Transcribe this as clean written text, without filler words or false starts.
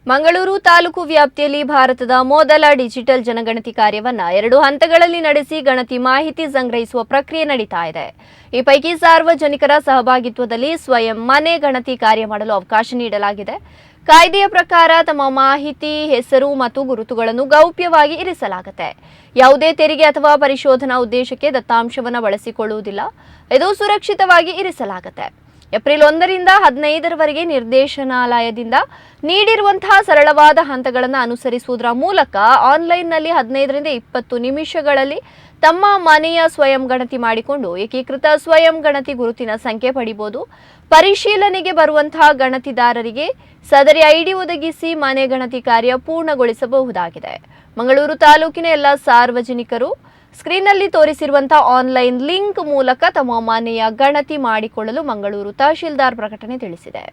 ಮಂಗಳೂರು ತಾಲೂಕು ವ್ಯಾಪ್ತಿಯಲ್ಲಿ ಭಾರತದ ಮೊದಲ ಡಿಜಿಟಲ್ ಜನಗಣತಿ ಕಾರ್ಯವನ್ನ 2 ಹಂತಗಳಲ್ಲಿ ನಡೆಸಿ ಗಣತಿ ಮಾಹಿತಿ ಸಂಗ್ರಹಿಸುವ ಪ್ರಕ್ರಿಯೆ ನಡೀತಾ ಇದೆ. ಈ ಪೈಕಿ ಸಾರ್ವಜನಿಕರ ಸಹಭಾಗಿತ್ವದಲ್ಲಿ ಸ್ವಯಂ ಮನೆ ಗಣತಿ ಕಾರ್ಯ ಮಾಡಲು ಅವಕಾಶ ನೀಡಲಾಗಿದೆ. ಕಾಯ್ದೆಯ ಪ್ರಕಾರ ತಮ್ಮ ಮಾಹಿತಿ, ಹೆಸರು ಮತ್ತು ಗುರುತುಗಳನ್ನು ಗೌಪ್ಯವಾಗಿ ಇರಿಸಲಾಗುತ್ತೆ. ಯಾವುದೇ ತೆರಿಗೆ ಅಥವಾ ಪರಿಶೋಧನಾ ಉದ್ದೇಶಕ್ಕೆ ದತ್ತಾಂಶವನ್ನು ಬಳಸಿಕೊಳ್ಳುವುದಿಲ್ಲ. ಇದು ಸುರಕ್ಷಿತವಾಗಿ ಇರಿಸಲಾಗುತ್ತೆ. ಏಪ್ರಿಲ್ 1 ರಿಂದ 15ರವರೆಗೆ ನಿರ್ದೇಶನಾಲಯದಿಂದ ನೀಡಿರುವಂತಹ ಸರಳವಾದ ಹಂತಗಳನ್ನು ಅನುಸರಿಸುವುದರ ಮೂಲಕ ಆನ್ಲೈನ್ನಲ್ಲಿ 15 ರಿಂದ 20 ನಿಮಿಷಗಳಲ್ಲಿ ತಮ್ಮ ಮನೆಯ ಸ್ವಯಂ ಗಣತಿ ಮಾಡಿಕೊಂಡು ಏಕೀಕೃತ ಸ್ವಯಂ ಗಣತಿ ಗುರುತಿನ ಸಂಖ್ಯೆ ಪಡೆಯಬಹುದು. ಪರಿಶೀಲನೆಗೆ ಬರುವಂತಹ ಗಣತಿದಾರರಿಗೆ ಸದರಿ ಐಡಿ ಒದಗಿಸಿ ಮನೆ ಗಣತಿ ಕಾರ್ಯ ಪೂರ್ಣಗೊಳಿಸಬಹುದಾಗಿದೆ. ಮಂಗಳೂರು ತಾಲೂಕಿನ ಎಲ್ಲ ಸಾರ್ವಜನಿಕರು ಸ್ಕ್ರೀನ್ನಲ್ಲಿ ತೋರಿಸಿರುವಂತಹ ಆನ್ಲೈನ್ ಲಿಂಕ್ ಮೂಲಕ ತಮ್ಮ ಮನೆಯ ಗಣತಿ ಮಾಡಿಕೊಳ್ಳಲು ಮಂಗಳೂರು ತಹಶೀಲ್ದಾರ್ ಪ್ರಕಟಣೆ ತಿಳಿಸಿದೆ.